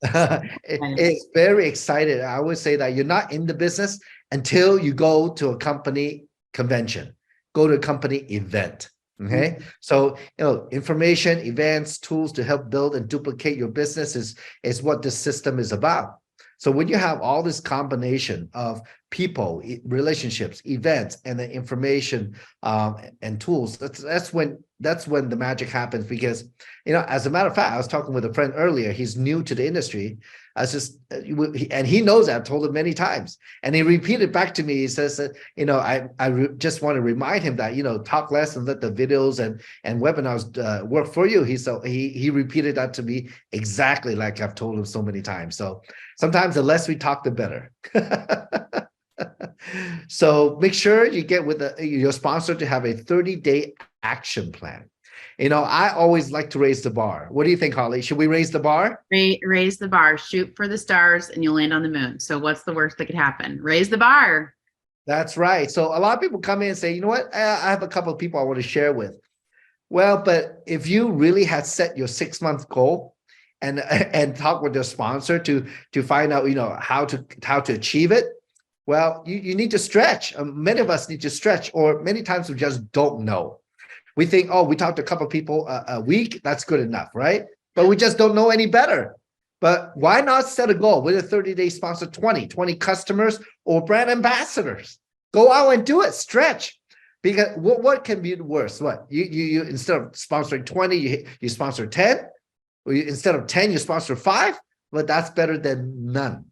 It's very excited. I would say that you're not in the business until you go to a company convention, go to a company event. Okay. So, information, events, tools to help build and duplicate your business is what this system is about. So when you have all this combination of people, relationships, events, and the information and tools, that's when the magic happens. Because, as a matter of fact, I was talking with a friend earlier. He's new to the industry. And he knows that. I've told him many times, and he repeated back to me. He says that, I just want to remind him that, talk less and let the videos and webinars work for you. He repeated that to me exactly like I've told him so many times. So sometimes the less we talk, the better. So make sure you get with your sponsor to have a 30-day action plan. I always like to raise the bar. What do you think, Holly? Should we raise the bar? Raise the bar, shoot for the stars, and you'll land on the moon. So what's the worst that could happen? Raise the bar. That's right. So a lot of people come in and say, you know what? I have a couple of people I want to share with. Well, but if you really had set your 6-month goal and talk with your sponsor to find out, how to achieve it, well, you need to stretch. Many of us need to stretch, or many times we just don't know. We think, oh, we talked to a couple of people a week, that's good enough, right? But we just don't know any better. But why not set a goal with a 30-day sponsor 20 customers or brand ambassadors? Go out and do it, stretch. Because what can be worse? What you instead of sponsoring 20, you sponsor 10, or instead of 10, you sponsor 5, but that's better than none.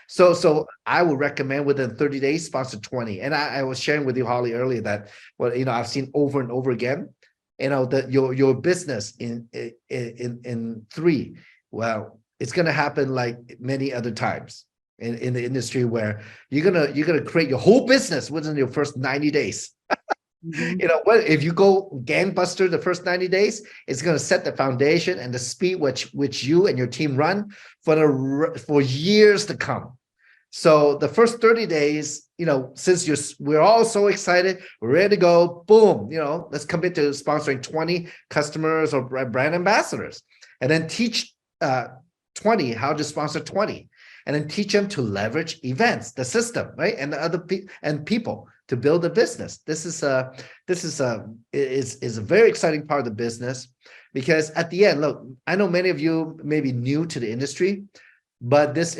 So I would recommend within 30 days sponsor 20. And I was sharing with you, Holly, earlier that I've seen over and over again, that your business in 3, well, it's going to happen like many other times in the industry where you're gonna create your whole business within your first 90 days. What if you go gangbuster the first 90 days, it's going to set the foundation and the speed which you and your team run for years to come. So the first 30 days, since we're all so excited, we're ready to go, boom, let's commit to sponsoring 20 customers or brand ambassadors, and then teach 20 how to sponsor 20, and then teach them to leverage events, the system, right, and the other people to build a business. This is a very exciting part of the business, because at the end, look, I know many of you may be new to the industry, but this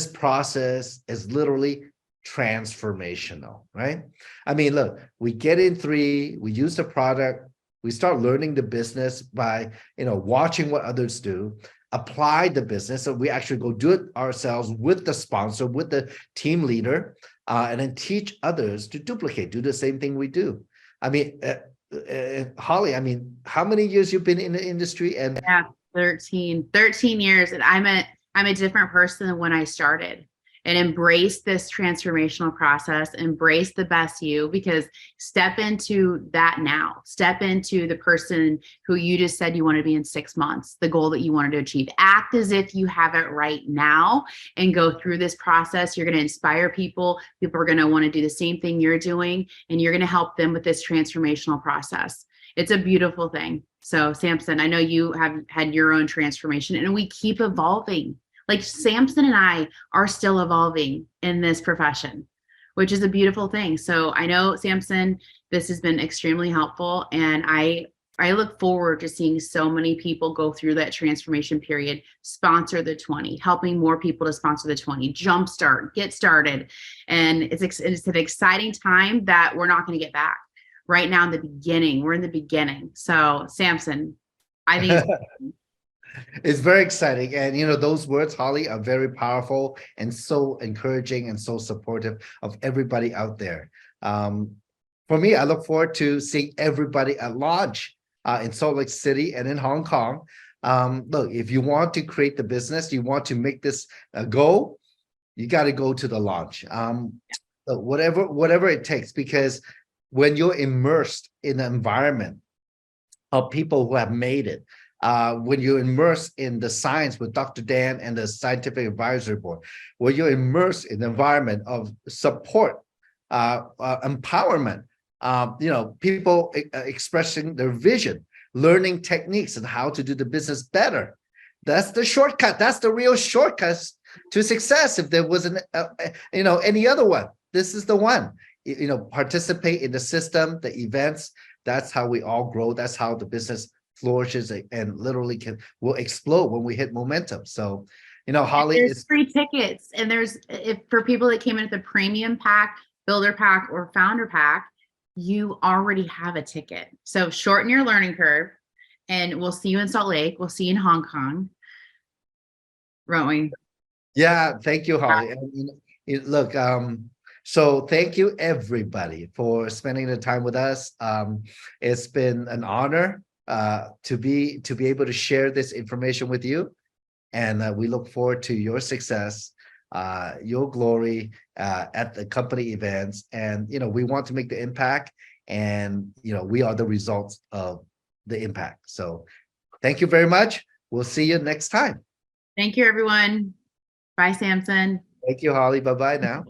process is literally transformational, right? I mean, look, we get in 3, we use the product, we start learning the business by watching what others do, apply the business, so we actually go do it ourselves with the sponsor, with the team leader, and then teach others to duplicate, do the same thing we do. I mean, Holly, I mean, how many years you've been in the industry? And yeah, 13 years, and I'm a different person than when I started. And embrace this transformational process, embrace the best you, because step into that now. Step into the person who you just said you want to be in 6 months, the goal that you wanted to achieve. Act as if you have it right now and go through this process. You're going to inspire people. People are going to want to do the same thing you're doing, and you're going to help them with this transformational process. It's a beautiful thing. So, Samson, I know you have had your own transformation, and we keep evolving. Like Samson and I are still evolving in this profession, which is a beautiful thing. So I know, Samson, this has been extremely helpful. And I look forward to seeing so many people go through that transformation period, sponsor the 20, helping more people to sponsor the 20, jumpstart, get started. And it's an exciting time that we're not going to get back. Right now in the beginning, we're in the beginning. So Samson, I think it's very exciting. And, those words, Holly, are very powerful and so encouraging and so supportive of everybody out there. For me, I look forward to seeing everybody at launch in Salt Lake City and in Hong Kong. Look, if you want to create the business, you want to make this a go, you got to go to the launch. Whatever it takes, because when you're immersed in an environment of people who have made it, when you're immersed in the science with Dr. Dan and the Scientific Advisory Board, when you're immersed in the environment of support, empowerment, people expressing their vision, learning techniques and how to do the business better. That's the shortcut. That's the real shortcut to success. If there wasn't, any other one, this is the one. Participate in the system, the events. That's how we all grow. That's how the business flourishes and literally will explode when we hit momentum. So, Holly, there's free tickets, and for people that came in at the premium pack, builder pack, or founder pack, you already have a ticket. So shorten your learning curve, and we'll see you in Salt Lake. We'll see you in Hong Kong. Rowing. Yeah, thank you, Holly. Look, so thank you everybody for spending the time with us. It's been an honor to be able to share this information with you, and we look forward to your success, your glory at the company events. And we want to make the impact and we are the results of the impact. So thank you very much. We'll see you next time. Thank you, everyone. Bye, Samson. Thank you, Holly. Bye-bye now.